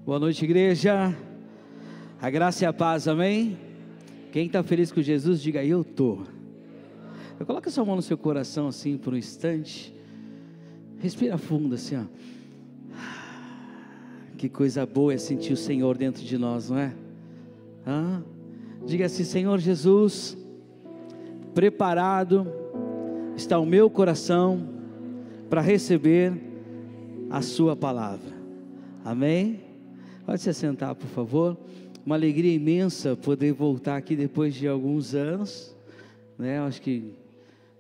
Boa noite, igreja. A graça e a paz, amém? Quem está feliz com Jesus, diga: eu estou. Coloca sua mão no seu coração assim por um instante. Respira fundo assim, ó. Que coisa boa é sentir o Senhor dentro de nós, não é? Diga assim: Senhor Jesus, preparado está o meu coração para receber a sua palavra. Amém? Pode se assentar, por favor. Uma alegria imensa poder voltar aqui depois de alguns anos, né? Acho que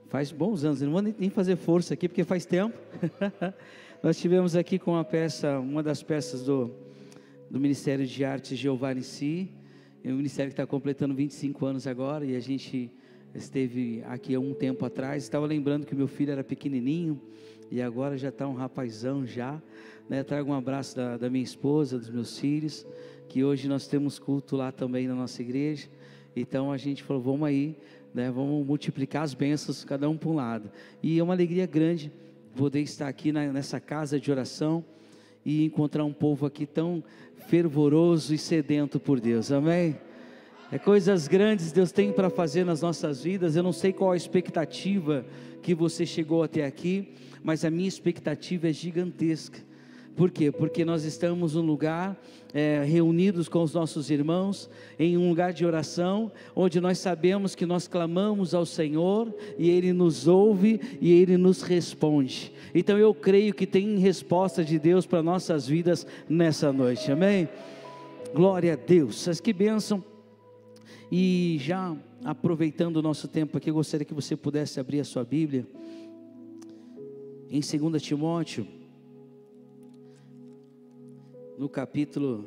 faz bons anos, não vou nem fazer força aqui porque faz tempo. Nós estivemos aqui com uma das peças do Ministério de Artes Jeová Nissi, o ministério que está completando 25 anos agora, e a gente esteve aqui há um tempo atrás. Estava lembrando que meu filho era pequenininho e agora já está um rapazão já, né? Trago um abraço da minha esposa, dos meus filhos, que hoje nós temos culto lá também na nossa igreja. Então a gente falou: vamos aí, né? Vamos multiplicar as bênçãos, cada um para um lado. E é uma alegria grande poder estar aqui nessa casa de oração e encontrar um povo aqui tão fervoroso e sedento por Deus, amém? Coisas grandes Deus tem para fazer nas nossas vidas. Eu não sei qual a expectativa que você chegou até aqui, mas a minha expectativa é gigantesca. Por quê? Porque nós estamos num lugar reunidos com os nossos irmãos, em um lugar de oração, onde nós sabemos que nós clamamos ao Senhor, e Ele nos ouve, e Ele nos responde. Então eu creio que tem resposta de Deus para nossas vidas nessa noite, amém? Glória a Deus. Mas que bênção. E já aproveitando o nosso tempo aqui, eu gostaria que você pudesse abrir a sua Bíblia em 2 Timóteo, no capítulo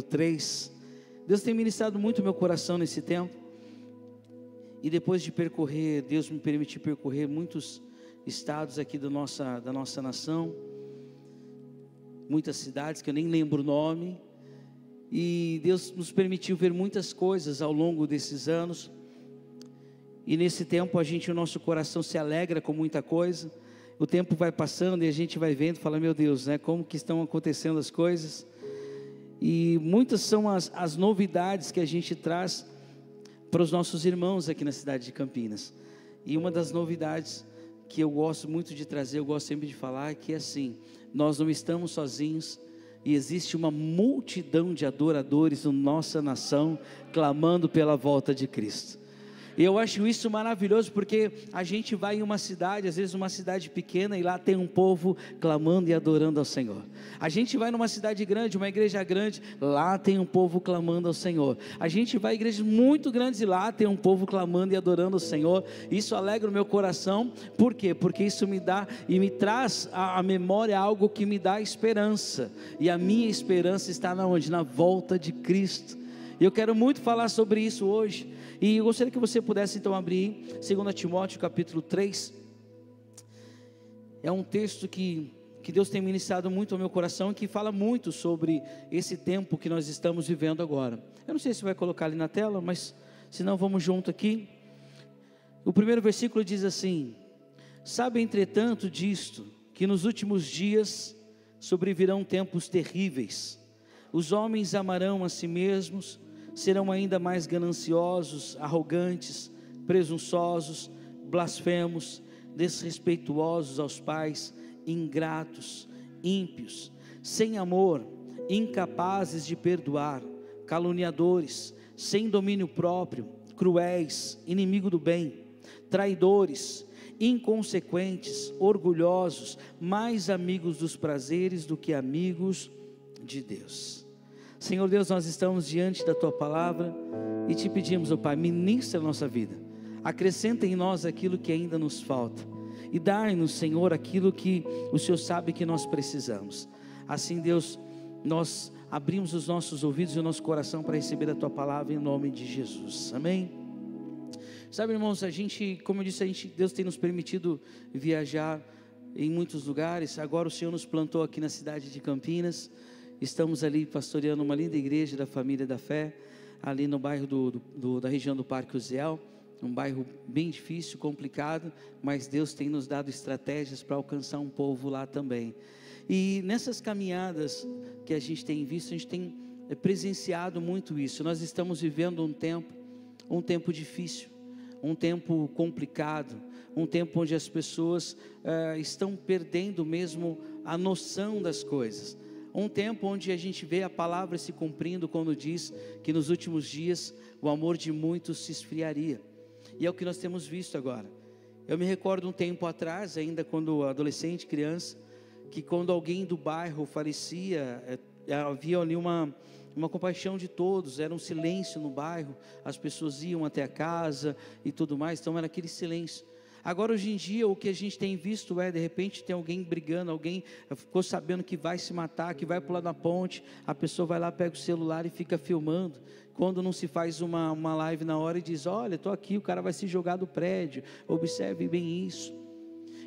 3. Deus tem ministrado muito meu coração nesse tempo, e depois de percorrer, Deus me permitiu percorrer muitos estados aqui da nossa nação, muitas cidades que eu nem lembro o nome, e Deus nos permitiu ver muitas coisas ao longo desses anos, e nesse tempo o nosso coração se alegra com muita coisa. O tempo vai passando e a gente vai vendo, fala: meu Deus, né, como que estão acontecendo as coisas, e muitas são as novidades que a gente traz para os nossos irmãos aqui na cidade de Campinas. E uma das novidades que eu gosto muito de trazer, eu gosto sempre de falar, é que assim, nós não estamos sozinhos, e existe uma multidão de adoradores na nossa nação, clamando pela volta de Cristo. E eu acho isso maravilhoso, porque a gente vai em uma cidade, às vezes uma cidade pequena, e lá tem um povo clamando e adorando ao Senhor. A gente vai numa cidade grande, uma igreja grande, lá tem um povo clamando ao Senhor. A gente vai em igrejas muito grandes e lá tem um povo clamando e adorando ao Senhor. Isso alegra o meu coração. Por quê? Porque isso me dá e me traz à memória algo que me dá esperança. E a minha esperança está onde? Na volta de Cristo. E eu quero muito falar sobre isso hoje, e eu gostaria que você pudesse então abrir 2 Timóteo capítulo 3, é um texto que Deus tem ministrado muito ao meu coração, e que fala muito sobre esse tempo que nós estamos vivendo agora. Eu não sei se vai colocar ali na tela, mas se não, vamos junto aqui. O primeiro versículo diz assim: sabe entretanto disto, que nos últimos dias sobrevirão tempos terríveis. Os homens amarão a si mesmos, serão ainda mais gananciosos, arrogantes, presunçosos, blasfemos, desrespeituosos aos pais, ingratos, ímpios, sem amor, incapazes de perdoar, caluniadores, sem domínio próprio, cruéis, inimigo do bem, traidores, inconsequentes, orgulhosos, mais amigos dos prazeres do que amigos de Deus. Senhor Deus, nós estamos diante da Tua palavra e te pedimos, ó Pai, ministra a nossa vida, acrescenta em nós aquilo que ainda nos falta, e dai-nos, Senhor, aquilo que o Senhor sabe que nós precisamos. Assim, Deus, nós abrimos os nossos ouvidos e o nosso coração para receber a Tua palavra, em nome de Jesus, amém? Sabe, irmãos, como eu disse, Deus tem nos permitido viajar em muitos lugares. Agora o Senhor nos plantou aqui na cidade de Campinas. Estamos ali pastoreando uma linda igreja da Família da Fé, ali no bairro da região do Parque Uziel, um bairro bem difícil, complicado, mas Deus tem nos dado estratégias para alcançar um povo lá também. E nessas caminhadas que a gente tem visto, a gente tem presenciado muito isso. Nós estamos vivendo um tempo difícil, um tempo complicado, um tempo onde as pessoas estão perdendo mesmo a noção das coisas. Um tempo onde a gente vê a palavra se cumprindo quando diz que nos últimos dias o amor de muitos se esfriaria. E é o que nós temos visto agora. Eu me recordo um tempo atrás, ainda quando adolescente, criança, que quando alguém do bairro falecia, havia ali uma compaixão de todos, era um silêncio no bairro, as pessoas iam até a casa e tudo mais, então era aquele silêncio. Agora hoje em dia o que a gente tem visto de repente tem alguém brigando, alguém ficou sabendo que vai se matar, que vai pular da ponte, a pessoa vai lá, pega o celular e fica filmando, quando não se faz uma live na hora e diz, olha, estou aqui, o cara vai se jogar do prédio, observe bem isso.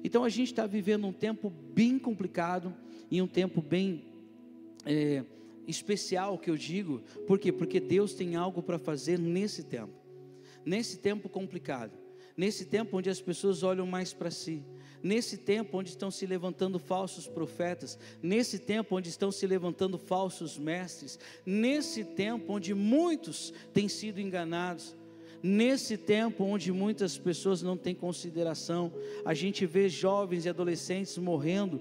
Então a gente está vivendo um tempo bem complicado, e um tempo bem especial, que eu digo, por quê? Porque Deus tem algo para fazer nesse tempo complicado, nesse tempo onde as pessoas olham mais para si, nesse tempo onde estão se levantando falsos profetas, nesse tempo onde estão se levantando falsos mestres, nesse tempo onde muitos têm sido enganados, nesse tempo onde muitas pessoas não têm consideração. A gente vê jovens e adolescentes morrendo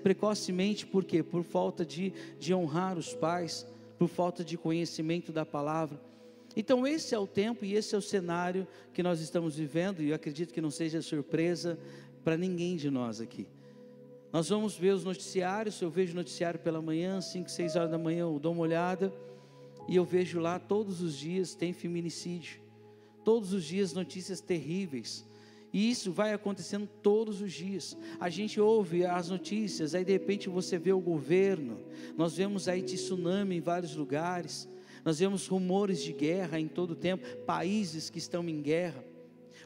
precocemente, por quê? Por falta de honrar os pais, por falta de conhecimento da palavra. Então esse é o tempo e esse é o cenário que nós estamos vivendo, e eu acredito que não seja surpresa para ninguém de nós aqui. Nós vamos ver os noticiários, eu vejo noticiário pela manhã, 5, 6 horas da manhã eu dou uma olhada, e eu vejo lá todos os dias tem feminicídio, todos os dias notícias terríveis, e isso vai acontecendo todos os dias. A gente ouve as notícias, aí de repente você vê o governo, nós vemos aí de tsunami em vários lugares, nós vemos rumores de guerra em todo o tempo, países que estão em guerra.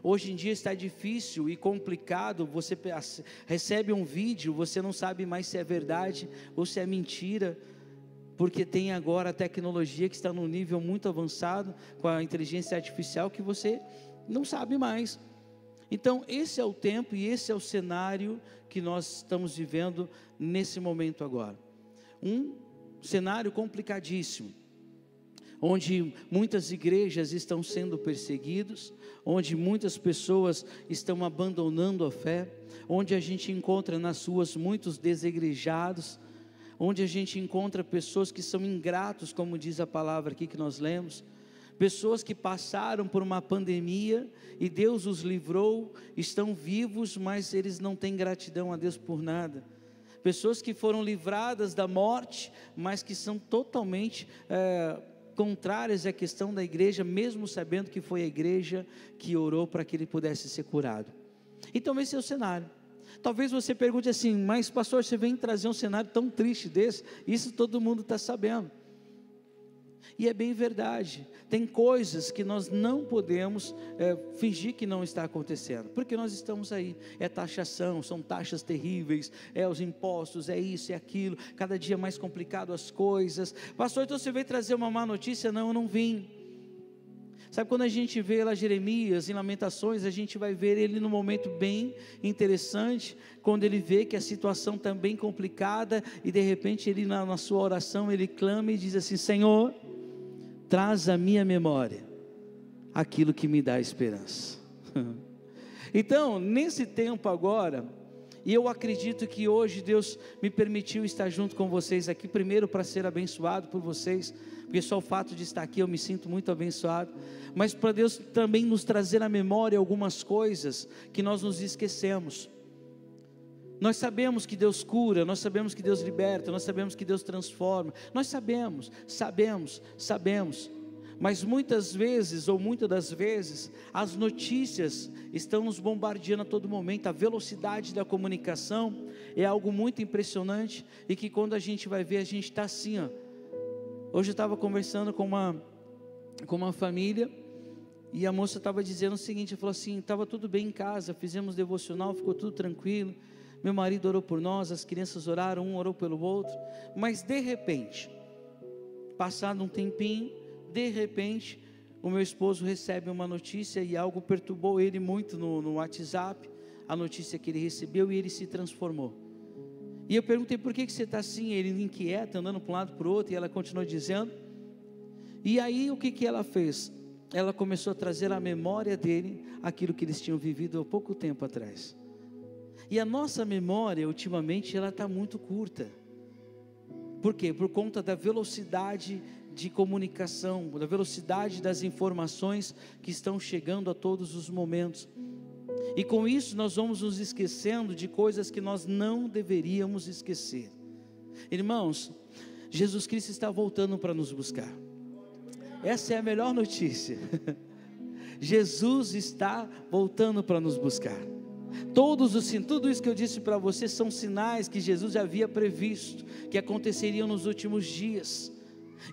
Hoje em dia está difícil e complicado, você recebe um vídeo, você não sabe mais se é verdade ou se é mentira, porque tem agora a tecnologia que está num nível muito avançado, com a inteligência artificial, que você não sabe mais. Então esse é o tempo e esse é o cenário que nós estamos vivendo nesse momento agora. Um cenário complicadíssimo, onde muitas igrejas estão sendo perseguidas, onde muitas pessoas estão abandonando a fé, onde a gente encontra nas ruas muitos desigrejados, onde a gente encontra pessoas que são ingratos, como diz a palavra aqui que nós lemos, pessoas que passaram por uma pandemia e Deus os livrou, estão vivos, mas eles não têm gratidão a Deus por nada. Pessoas que foram livradas da morte, mas que são totalmente contrárias à questão da igreja, mesmo sabendo que foi a igreja que orou para que ele pudesse ser curado. Então esse é o cenário. Talvez você pergunte assim, mas pastor, você vem trazer um cenário tão triste desse? Isso todo mundo está sabendo. E é bem verdade, tem coisas que nós não podemos fingir que não está acontecendo, porque nós estamos aí, é taxação, são taxas terríveis, é os impostos, é isso, é aquilo, cada dia mais complicado as coisas. Pastor, então você veio trazer uma má notícia? Não, eu não vim. Sabe, quando a gente vê lá Jeremias em Lamentações, a gente vai ver ele num momento bem interessante, quando ele vê que a situação está bem complicada, e de repente ele na sua oração, ele clama e diz assim, Senhor, traz à minha memória aquilo que me dá esperança. Então, nesse tempo agora, e eu acredito que hoje Deus me permitiu estar junto com vocês aqui, primeiro para ser abençoado por vocês, porque só o fato de estar aqui eu me sinto muito abençoado, mas para Deus também nos trazer à memória algumas coisas que nós nos esquecemos. Nós sabemos que Deus cura, nós sabemos que Deus liberta, nós sabemos que Deus transforma, nós sabemos, mas muitas vezes, ou muitas das vezes, as notícias estão nos bombardeando a todo momento. A velocidade da comunicação é algo muito impressionante, e que quando a gente vai ver, a gente está assim, ó. Hoje eu estava conversando com uma família, e a moça estava dizendo o seguinte, falou assim, estava tudo bem em casa, fizemos devocional, ficou tudo tranquilo, meu marido orou por nós, as crianças oraram, um orou pelo outro, mas de repente, passado um tempinho, de repente, o meu esposo recebe uma notícia, e algo perturbou ele muito no WhatsApp, a notícia que ele recebeu, e ele se transformou. E eu perguntei: por que você está assim? Ele inquieto, andando para um lado para o outro. E ela continuou dizendo. E aí o que ela fez? Ela começou a trazer à memória dele aquilo que eles tinham vivido há pouco tempo atrás. E a nossa memória ultimamente ela está muito curta. Por quê? Por conta da velocidade de comunicação, da velocidade das informações que estão chegando a todos os momentos. E com isso nós vamos nos esquecendo de coisas que nós não deveríamos esquecer. Irmãos, Jesus Cristo está voltando para nos buscar. Essa é a melhor notícia. Jesus está voltando para nos buscar. Tudo isso que eu disse para você são sinais que Jesus já havia previsto, que aconteceriam nos últimos dias.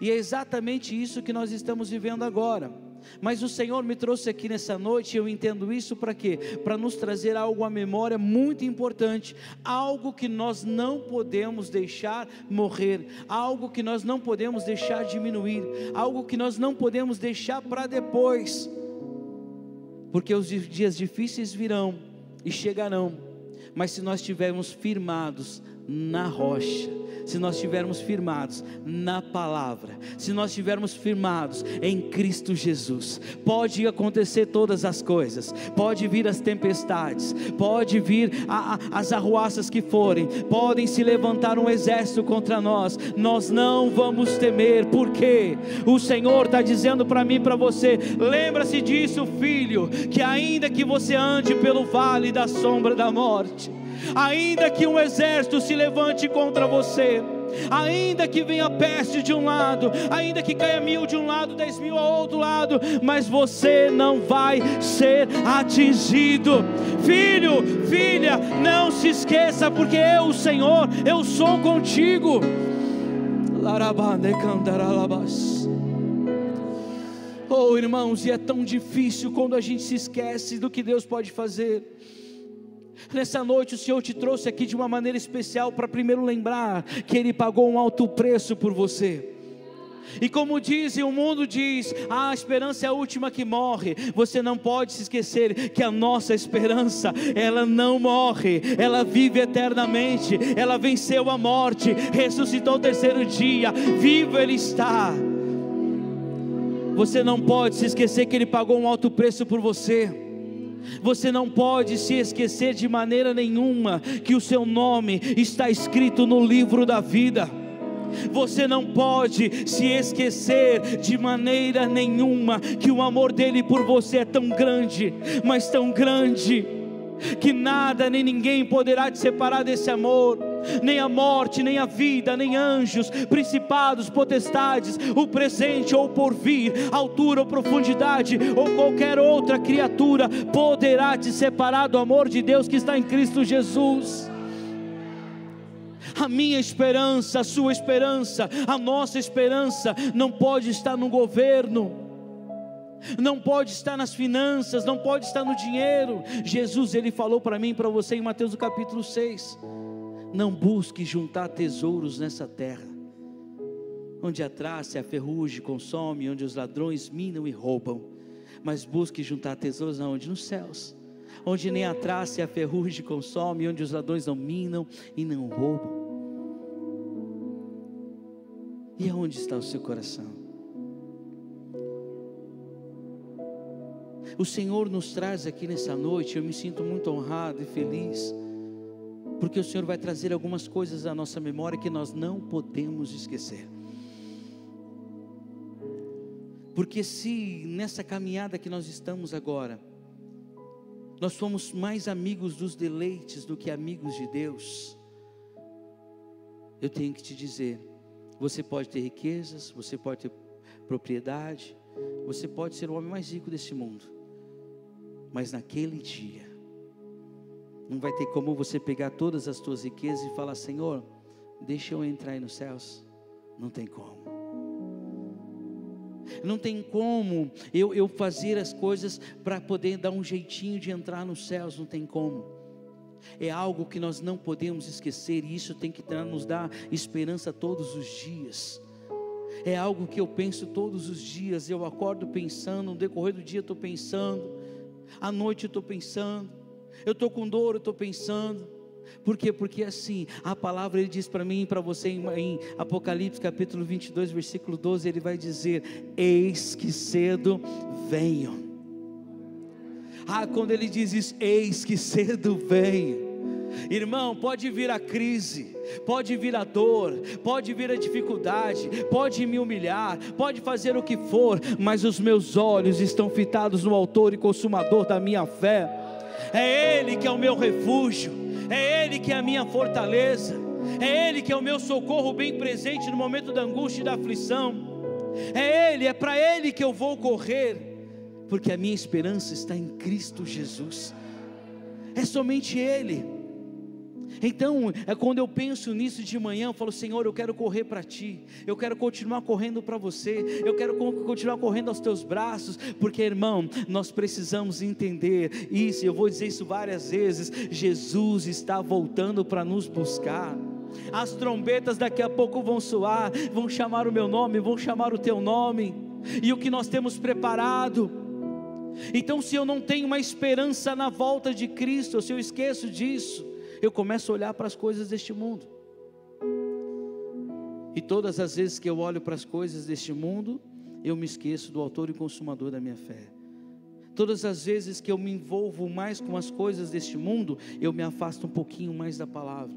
E é exatamente isso que nós estamos vivendo agora. Mas o Senhor me trouxe aqui nessa noite, e eu entendo isso para quê? Para nos trazer algo à memória muito importante, algo que nós não podemos deixar morrer, algo que nós não podemos deixar diminuir, algo que nós não podemos deixar para depois, porque os dias difíceis virão e chegarão, mas se nós estivermos firmados na rocha, se nós estivermos firmados na palavra, se nós estivermos firmados em Cristo Jesus, pode acontecer todas as coisas, pode vir as tempestades, pode vir as arruaças que forem, podem se levantar um exército contra nós, nós não vamos temer, porque o Senhor está dizendo para mim e para você: lembra-se disso, filho, que ainda que você ande pelo vale da sombra da morte, ainda que um exército se levante contra você, ainda que venha a peste de um lado, ainda que caia 1000 de um lado, 10.000 ao outro lado, mas você não vai ser atingido. Filho, filha, não se esqueça, porque eu, o Senhor, eu sou contigo. Oh, irmãos, e é tão difícil quando a gente se esquece do que Deus pode fazer. Nessa noite o Senhor te trouxe aqui de uma maneira especial para primeiro lembrar que Ele pagou um alto preço por você. E como dizem, o mundo diz: a esperança é a última que morre. Você não pode se esquecer que a nossa esperança, ela não morre, ela vive eternamente. Ela venceu a morte, ressuscitou o terceiro dia, vivo Ele está. Você não pode se esquecer que Ele pagou um alto preço por você. Você não pode se esquecer de maneira nenhuma que o seu nome está escrito no livro da vida. Você não pode se esquecer de maneira nenhuma que o amor dele por você é tão grande, mas tão grande, que nada nem ninguém poderá te separar desse amor. Nem a morte, nem a vida, nem anjos, principados, potestades, o presente ou o porvir, altura ou profundidade, ou qualquer outra criatura poderá te separar do amor de Deus que está em Cristo Jesus. A minha esperança, a sua esperança, a nossa esperança não pode estar no governo, não pode estar nas finanças, não pode estar no dinheiro. Jesus, Ele falou para mim e para você em Mateus capítulo 6: não busque juntar tesouros nessa terra, onde a traça e a ferrugem consome, onde os ladrões minam e roubam, mas busque juntar tesouros aonde? Nos céus, onde nem a traça e a ferrugem consome, onde os ladrões não minam e não roubam. E aonde está o seu coração? O Senhor nos traz aqui nessa noite, eu me sinto muito honrado e feliz, porque o Senhor vai trazer algumas coisas à nossa memória que nós não podemos esquecer. Porque se nessa caminhada que nós estamos agora, nós somos mais amigos dos deleites do que amigos de Deus, eu tenho que te dizer: você pode ter riquezas, você pode ter propriedade, você pode ser o homem mais rico desse mundo, mas naquele dia não vai ter como você pegar todas as tuas riquezas e falar: Senhor, deixa eu entrar aí nos céus. Não tem como. Não tem como eu fazer as coisas para poder dar um jeitinho de entrar nos céus. Não tem como. É algo que nós não podemos esquecer, e isso tem que nos dar esperança todos os dias. É algo que eu penso todos os dias. Eu acordo pensando, no decorrer do dia eu estou pensando, à noite eu estou pensando, eu estou com dor, eu estou pensando, Por quê? Porque assim, a palavra ele diz para mim e para você em Apocalipse capítulo 22, versículo 12, ele vai dizer: eis que cedo venho. Quando ele diz isso, eis que cedo venho. Irmão, pode vir a crise, pode vir a dor, pode vir a dificuldade, pode me humilhar, pode fazer o que for, mas os meus olhos estão fitados no autor e consumador da minha fé. É Ele que é o meu refúgio, é Ele que é a minha fortaleza, é Ele que é o meu socorro bem presente no momento da angústia e da aflição. É Ele, é para Ele que eu vou correr, porque a minha esperança está em Cristo Jesus. É somente Ele. Então, é quando eu penso nisso de manhã, eu falo: Senhor, eu quero correr para Ti, eu quero continuar correndo para Você, eu quero continuar correndo aos Teus braços, porque, irmão, nós precisamos entender isso, e eu vou dizer isso várias vezes: Jesus está voltando para nos buscar. As trombetas daqui a pouco vão soar, vão chamar o meu nome, vão chamar o Teu nome, e o que nós temos preparado. Então, se eu não tenho uma esperança na volta de Cristo, se eu esqueço disso, eu começo a olhar para as coisas deste mundo, e todas as vezes que eu olho para as coisas deste mundo, eu me esqueço do autor e consumador da minha fé. Todas as vezes que eu me envolvo mais com as coisas deste mundo, eu me afasto um pouquinho mais da palavra.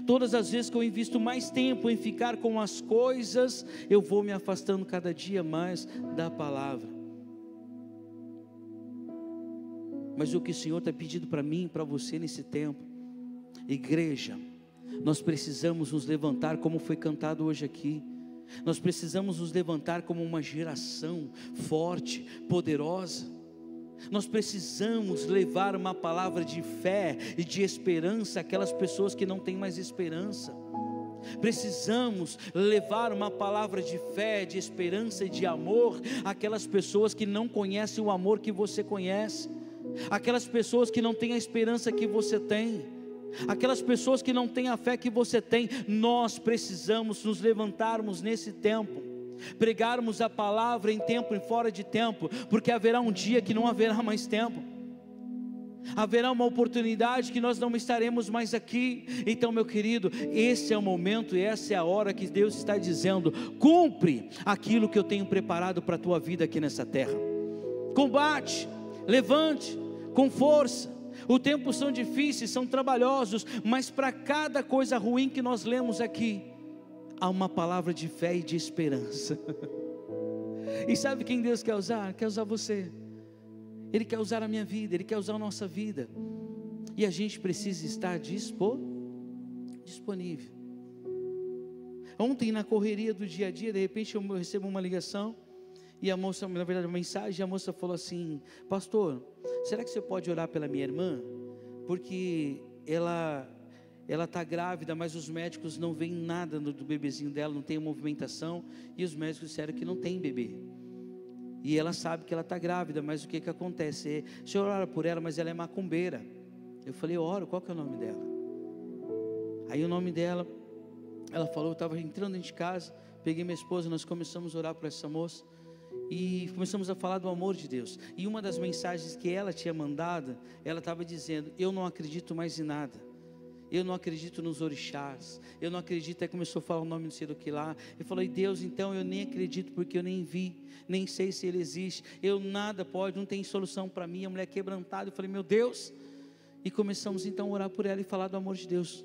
Todas as vezes que eu invisto mais tempo em ficar com as coisas, eu vou me afastando cada dia mais da palavra. Mas o que o Senhor está pedindo para mim e para você nesse tempo: igreja, nós precisamos nos levantar, como foi cantado hoje aqui. Nós precisamos nos levantar como uma geração forte, poderosa. Nós precisamos levar uma palavra de fé e de esperança àquelas pessoas que não têm mais esperança. Precisamos levar uma palavra de fé, de esperança e de amor àquelas pessoas que não conhecem o amor que você conhece, aquelas pessoas que não têm a esperança que você tem, aquelas pessoas que não têm a fé que você tem. Nós precisamos nos levantarmos nesse tempo, pregarmos a palavra em tempo e fora de tempo, porque haverá um dia que não haverá mais tempo, haverá uma oportunidade que nós não estaremos mais aqui. Então, meu querido, esse é o momento e essa é a hora que Deus está dizendo: cumpre aquilo que eu tenho preparado para a tua vida aqui nessa terra. Combate, levante com força. Os tempos são difíceis, são trabalhosos, mas para cada coisa ruim que nós lemos aqui, há uma palavra de fé e de esperança. E sabe quem Deus quer usar? Quer usar você. Ele quer usar a minha vida, Ele quer usar a nossa vida, e a gente precisa estar disponível. Ontem, na correria do dia a dia, de repente eu recebo uma ligação, e a moça, na verdade uma mensagem, a moça falou assim: pastor, será que você pode orar pela minha irmã? Porque ela está grávida, mas os médicos não veem nada do bebezinho dela, não tem movimentação, e os médicos disseram que não tem bebê, e ela sabe que ela está grávida, mas o que acontece? O senhor ora por ela, mas ela é macumbeira. Eu falei: oro. Qual que é o nome dela? Aí o nome dela, ela falou, eu estava entrando dentro de casa, peguei minha esposa, nós começamos a orar por essa moça, e começamos a falar do amor de Deus. E uma das mensagens que ela tinha mandado, ela estava dizendo: eu não acredito mais em nada, eu não acredito nos orixás, eu não acredito. Aí começou a falar o nome não sei do que lá. Eu falei: Deus, então eu nem acredito, porque eu nem vi, nem sei se Ele existe, eu nada pode, não tem solução para mim. A mulher quebrantada, eu falei: meu Deus. E começamos então a orar por ela e falar do amor de Deus,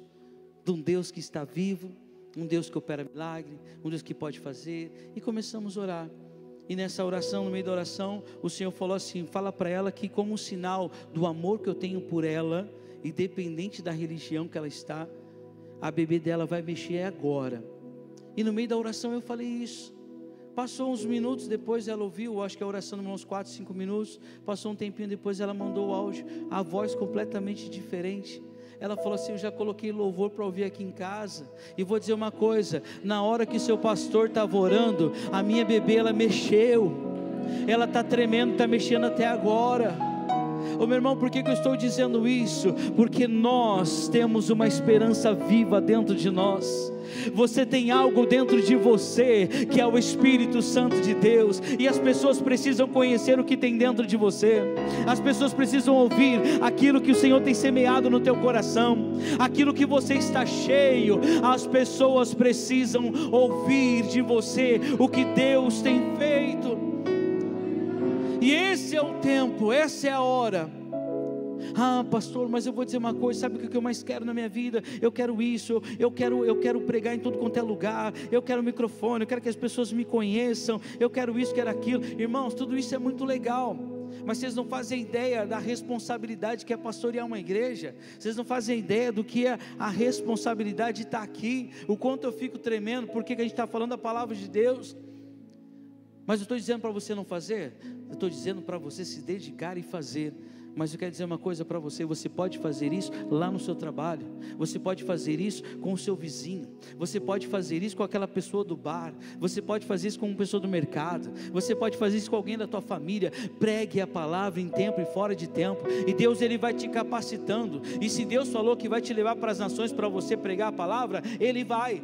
de um Deus que está vivo, um Deus que opera milagre, um Deus que pode fazer. E começamos a orar. E nessa oração, no meio da oração, o Senhor falou assim: fala para ela que, como um sinal do amor que eu tenho por ela, independente da religião que ela está, a bebê dela vai mexer agora. E no meio da oração eu falei isso. Passou uns minutos depois, ela ouviu, acho que a oração demorou uns 4, 5 minutos. Passou um tempinho depois, ela mandou o áudio, a voz completamente diferente. Ela falou assim: eu já coloquei louvor para ouvir aqui em casa, e vou dizer uma coisa, na hora que seu pastor estava orando, a minha bebê, ela mexeu, ela está tremendo, está mexendo até agora. Ô meu irmão, por que eu estou dizendo isso? Porque nós temos uma esperança viva dentro de nós. Você tem algo dentro de você, que é o Espírito Santo de Deus, e as pessoas precisam conhecer o que tem dentro de você. As pessoas precisam ouvir aquilo que o Senhor tem semeado no teu coração, aquilo que você está cheio. As pessoas precisam ouvir de você o que Deus tem feito. E esse é o tempo, essa é a hora. Ah, pastor, mas eu vou dizer uma coisa, sabe o que eu mais quero na minha vida? Eu quero isso, eu quero pregar em tudo quanto é lugar, eu quero microfone, eu quero que as pessoas me conheçam, eu quero isso, quero aquilo. Irmãos, tudo isso é muito legal, mas vocês não fazem ideia da responsabilidade que é pastorear uma igreja. Vocês não fazem ideia do que é a responsabilidade de estar aqui, o quanto eu fico tremendo, porque a gente está falando a palavra de Deus. Mas eu estou dizendo para você não fazer, eu estou dizendo para você se dedicar e fazer. Mas eu quero dizer uma coisa para você: você pode fazer isso lá no seu trabalho, você pode fazer isso com o seu vizinho, você pode fazer isso com aquela pessoa do bar, você pode fazer isso com uma pessoa do mercado, você pode fazer isso com alguém da tua família. Pregue a palavra em tempo e fora de tempo, e Deus ele vai te capacitando. E se Deus falou que vai te levar para as nações para você pregar a palavra, Ele vai.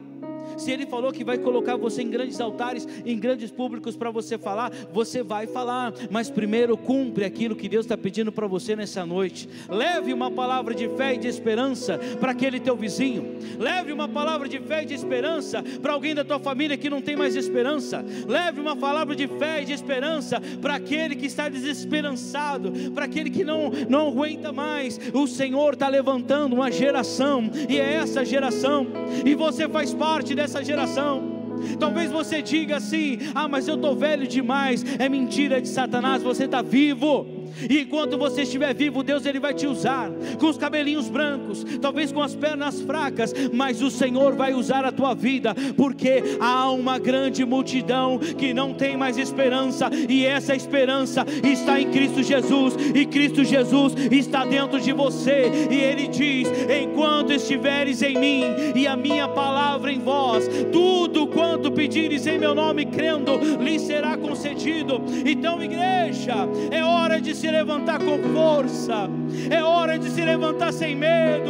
Se Ele falou que vai colocar você em grandes altares, em grandes públicos para você falar, você vai falar. Mas primeiro cumpre aquilo que Deus está pedindo para você nessa noite. Leve uma palavra de fé e de esperança para aquele teu vizinho. Leve uma palavra de fé e de esperança para alguém da tua família que não tem mais esperança. Leve uma palavra de fé e de esperança para aquele que está desesperançado, para aquele que não aguenta mais. O Senhor está levantando uma geração, e é essa geração, e você faz parte dessa geração. Talvez você diga assim: ah, mas eu estou velho demais. É mentira de Satanás, você está vivo. E enquanto você estiver vivo, Deus ele vai te usar, com os cabelinhos brancos, talvez com as pernas fracas, mas o Senhor vai usar a tua vida, porque há uma grande multidão que não tem mais esperança, e essa esperança está em Cristo Jesus, e Cristo Jesus está dentro de você. E Ele diz: enquanto estiveres em mim e a minha palavra em vós, tudo quanto pedires em meu nome crendo, lhe será concedido. Então, igreja, é hora de se levantar com força, é hora de se levantar sem medo.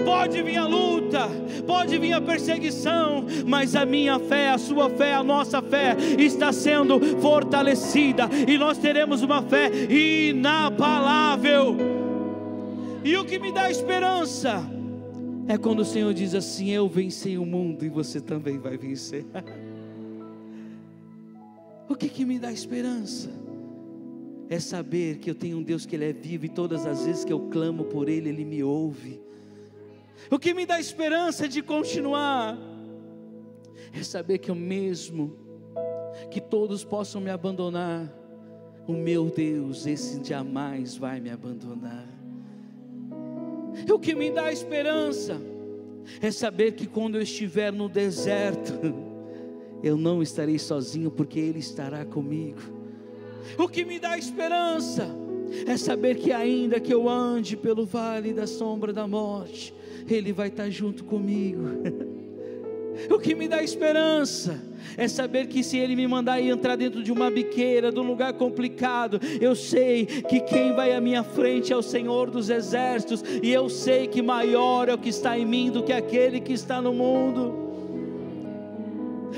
Pode vir a luta, pode vir a perseguição, mas a minha fé, a sua fé, a nossa fé está sendo fortalecida, e nós teremos uma fé inabalável. E o que me dá esperança é quando o Senhor diz assim: eu venci o mundo e você também vai vencer. O que me dá esperança? É saber que eu tenho um Deus que Ele é vivo, e todas as vezes que eu clamo por Ele, Ele me ouve. O que me dá esperança de continuar é saber que eu, mesmo que todos possam me abandonar, o meu Deus, esse jamais vai me abandonar. O que me dá esperança é saber que quando eu estiver no deserto, eu não estarei sozinho, porque Ele estará comigo. O que me dá esperança é saber que ainda que eu ande pelo vale da sombra da morte, Ele vai estar junto comigo. O que me dá esperança é saber que se Ele me mandar ir entrar dentro de uma biqueira, de um lugar complicado, eu sei que quem vai à minha frente é o Senhor dos exércitos, e eu sei que maior é o que está em mim do que aquele que está no mundo.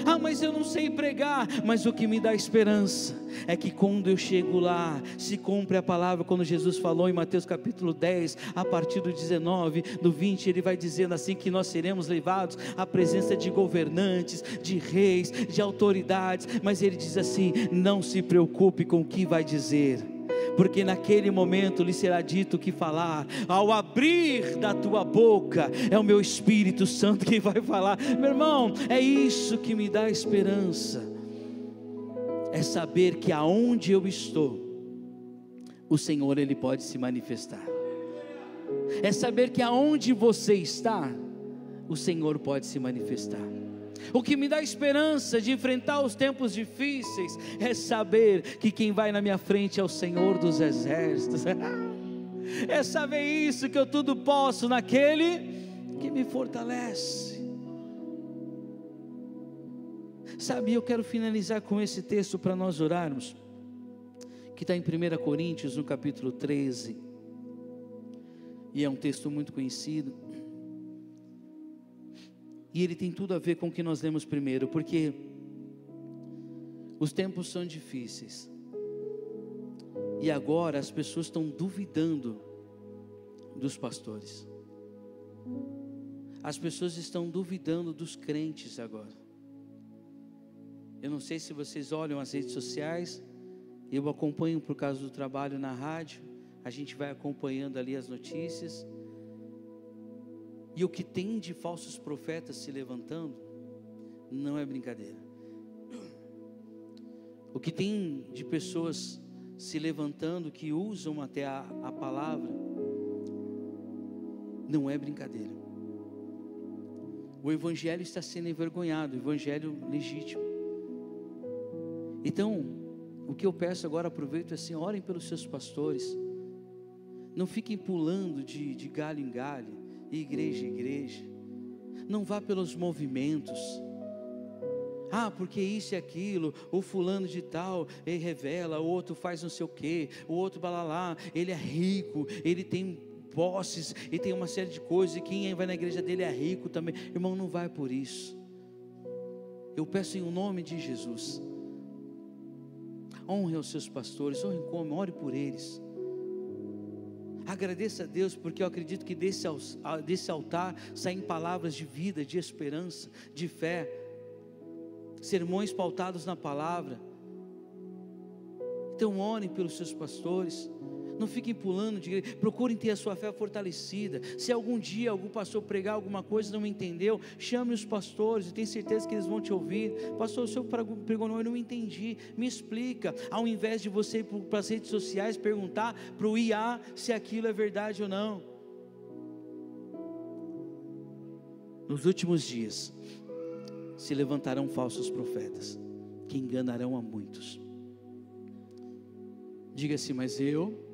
Ah, mas eu não sei pregar. Mas o que me dá esperança é que quando eu chego lá, se cumpre a palavra, quando Jesus falou em Mateus capítulo 10, a partir do 19, do 20, Ele vai dizendo assim, que nós seremos levados à presença de governantes, de reis, de autoridades. Mas Ele diz assim: não se preocupe com o que vai dizer, porque naquele momento lhe será dito o que falar. Ao abrir da tua boca, é o meu Espírito Santo quem vai falar. Meu irmão, é isso que me dá esperança, é saber que aonde eu estou, o Senhor Ele pode se manifestar. É saber que aonde você está, o Senhor pode se manifestar. O que me dá esperança de enfrentar os tempos difíceis é saber que quem vai na minha frente é o Senhor dos exércitos. É saber isso, que eu tudo posso naquele que me fortalece. Sabe, eu quero finalizar com esse texto para nós orarmos, que está em 1 Coríntios, no capítulo 13, e é um texto muito conhecido, e ele tem tudo a ver com o que nós lemos primeiro, porque os tempos são difíceis, e agora as pessoas estão duvidando dos pastores, as pessoas estão duvidando dos crentes agora. Eu não sei se vocês olham as redes sociais, eu acompanho por causa do trabalho na rádio, a gente vai acompanhando ali as notícias, e o que tem de falsos profetas se levantando, não é brincadeira. O que tem de pessoas se levantando, que usam até a palavra, não é brincadeira. O evangelho está sendo envergonhado, o evangelho legítimo. Então, o que eu peço agora, aproveito assim, orem pelos seus pastores, não fiquem pulando de galho em galho, igreja em igreja, não vá pelos movimentos, porque isso e aquilo, o fulano de tal, ele revela, o outro faz não sei o que, o outro balalá, ele é rico, ele tem posses, ele tem uma série de coisas, e quem vai na igreja dele é rico também. Irmão, não vai por isso. Eu peço em nome de Jesus, honre os seus pastores, ore por eles, agradeça a Deus, porque eu acredito que desse altar saem palavras de vida, de esperança, de fé, sermões pautados na palavra. Então orem pelos seus pastores, não fiquem pulando de igreja, procurem ter a sua fé fortalecida. Se algum dia algum pastor pregar alguma coisa e não entendeu, chame os pastores, eu tenho certeza que eles vão te ouvir. Pastor, o senhor pregou, eu não entendi, me explica. Ao invés de você ir para as redes sociais perguntar para o IA se aquilo é verdade ou não. Nos últimos dias se levantarão falsos profetas, que enganarão a muitos. Diga assim: mas eu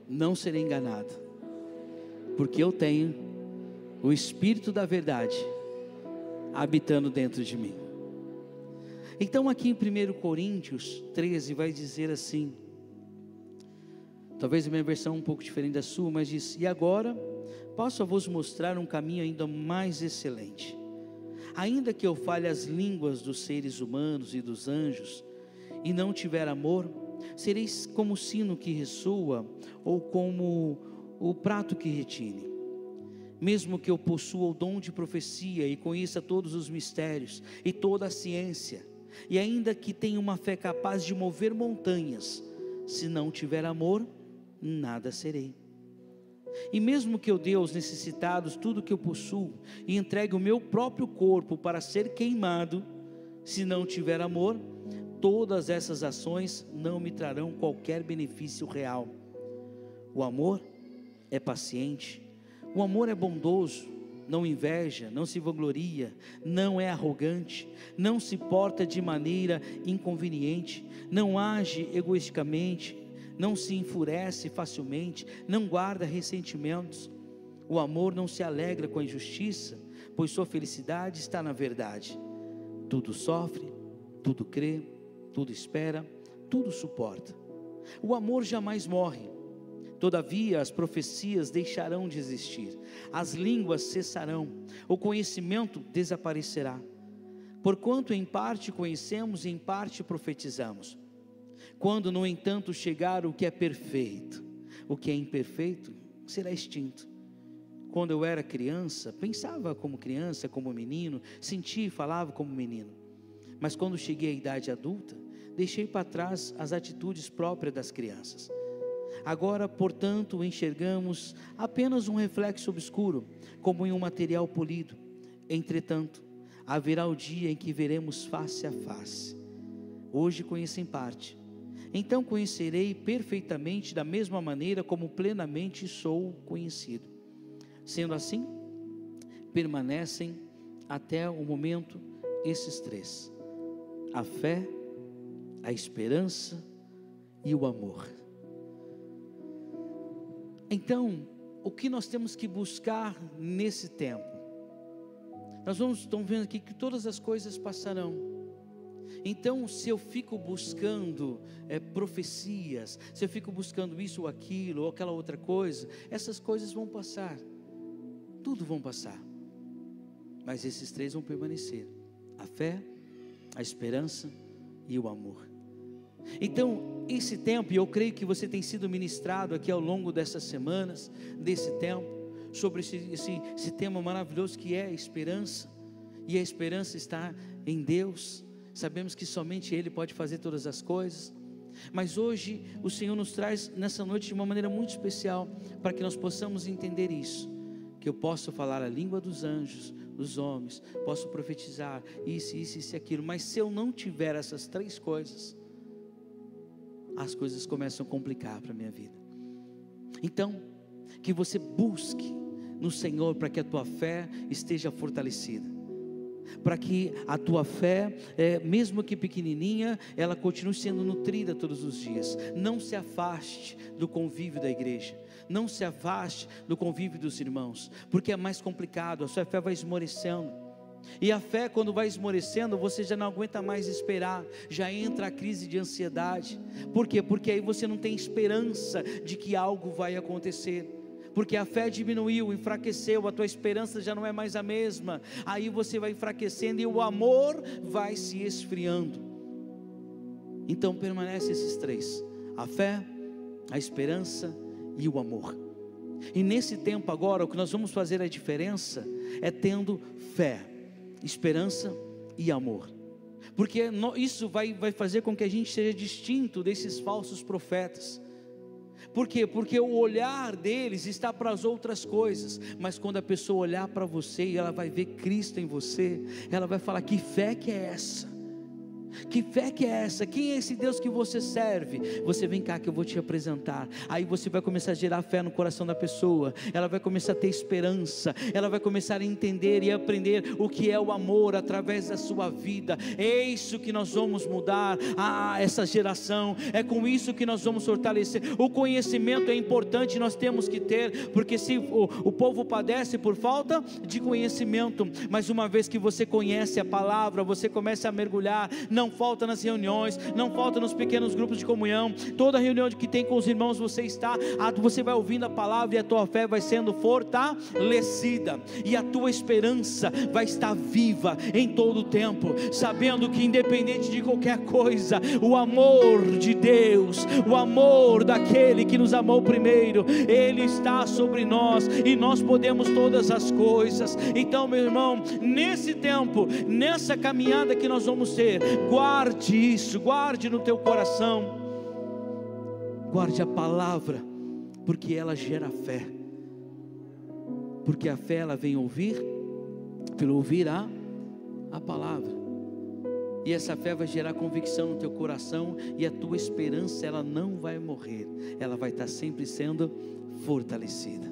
não serei enganado, porque eu tenho o Espírito da verdade habitando dentro de mim. Então aqui em 1 Coríntios 13 vai dizer assim, talvez a minha versão um pouco diferente da sua, mas diz: e agora passo a vos mostrar um caminho ainda mais excelente. Ainda que eu fale as línguas dos seres humanos e dos anjos, e não tiver amor, sereis como o sino que ressoa, ou como o prato que retine. Mesmo que eu possua o dom de profecia, e conheça todos os mistérios, e toda a ciência, e ainda que tenha uma fé capaz de mover montanhas, se não tiver amor, nada serei. E mesmo que eu dê aos necessitados tudo que eu possuo, e entregue o meu próprio corpo para ser queimado, se não tiver amor, todas essas ações não me trarão qualquer benefício real. O amor é paciente, o amor é bondoso, não inveja, não se vangloria, não é arrogante, não se porta de maneira inconveniente, não age egoisticamente, não se enfurece facilmente, não guarda ressentimentos. O amor não se alegra com a injustiça, pois sua felicidade está na verdade. Tudo sofre, tudo crê, tudo espera, tudo suporta. O amor jamais morre. Todavia as profecias deixarão de existir, as línguas cessarão, o conhecimento desaparecerá. Porquanto em parte conhecemos e em parte profetizamos. Quando no entanto chegar o que é perfeito, o que é imperfeito será extinto. Quando eu era criança, pensava como criança, como menino, sentia e falava como menino. Mas quando cheguei à idade adulta, deixei para trás as atitudes próprias das crianças. Agora, portanto, enxergamos apenas um reflexo obscuro, como em um material polido. Entretanto, haverá o dia em que veremos face a face. Hoje conheço em parte, então conhecerei perfeitamente, da mesma maneira como plenamente sou conhecido. Sendo assim, permanecem até o momento esses três: a fé, a esperança e o amor. Então, o que nós temos que buscar nesse tempo? Estamos vendo aqui que todas as coisas passarão, Então, se eu fico buscando profecias, se eu fico buscando isso ou aquilo, ou aquela outra coisa, essas coisas vão passar, tudo vão passar, mas esses três vão permanecer: a fé, a esperança e o amor. Então, esse tempo, e eu creio que você tem sido ministrado aqui ao longo dessas semanas, desse tempo, sobre esse tema maravilhoso que é a esperança, e a esperança está em Deus. Sabemos que somente Ele pode fazer todas as coisas, mas hoje o Senhor nos traz nessa noite de uma maneira muito especial, para que nós possamos entender isso, que eu posso falar a língua dos anjos, dos homens, posso profetizar isso e aquilo, mas se eu não tiver essas três coisas, as coisas começam a complicar para a minha vida. Então, que você busque no Senhor, para que a tua fé esteja fortalecida, para que a tua fé, mesmo que pequenininha, ela continue sendo nutrida todos os dias. Não se afaste do convívio da igreja, não se afaste do convívio dos irmãos, porque é mais complicado, a sua fé vai esmorecendo, e a fé, quando vai esmorecendo, você já não aguenta mais esperar, já entra a crise de ansiedade. Por quê? Porque aí você não tem esperança de que algo vai acontecer, porque a fé diminuiu, enfraqueceu, a tua esperança já não é mais a mesma, aí você vai enfraquecendo e o amor vai se esfriando. Então permanece esses três: a fé, a esperança e o amor. E nesse tempo agora, o que nós vamos fazer a diferença é tendo fé, esperança e amor, porque isso vai fazer com que a gente seja distinto desses falsos profetas. Por quê? Porque o olhar deles está para as outras coisas, mas quando a pessoa olhar para você e ela vai ver Cristo em você, ela vai falar: que fé que é essa? Que fé que é essa? Quem é esse Deus que você serve? Você vem cá que eu vou te apresentar. Aí você vai começar a gerar fé no coração da pessoa, ela vai começar a ter esperança, ela vai começar a entender e aprender o que é o amor através da sua vida. É isso que nós vamos mudar essa geração, é com isso que nós vamos fortalecer. O conhecimento é importante, nós temos que ter, porque se o povo padece por falta de conhecimento, mas uma vez que você conhece a palavra, você começa a mergulhar. Não falta nas reuniões, não falta nos pequenos grupos de comunhão, toda reunião que tem com os irmãos você está, você vai ouvindo a palavra e a tua fé vai sendo fortalecida, e a tua esperança vai estar viva em todo o tempo, sabendo que independente de qualquer coisa, o amor de Deus, o amor daquele que nos amou primeiro, Ele está sobre nós, e nós podemos todas as coisas. Então, meu irmão, nesse tempo, nessa caminhada que nós vamos ter, guarde isso, guarde no teu coração, guarde a palavra, porque ela gera fé, porque a fé ela vem pelo ouvir a palavra, e essa fé vai gerar convicção no teu coração, e a tua esperança ela não vai morrer, ela vai estar sempre sendo fortalecida,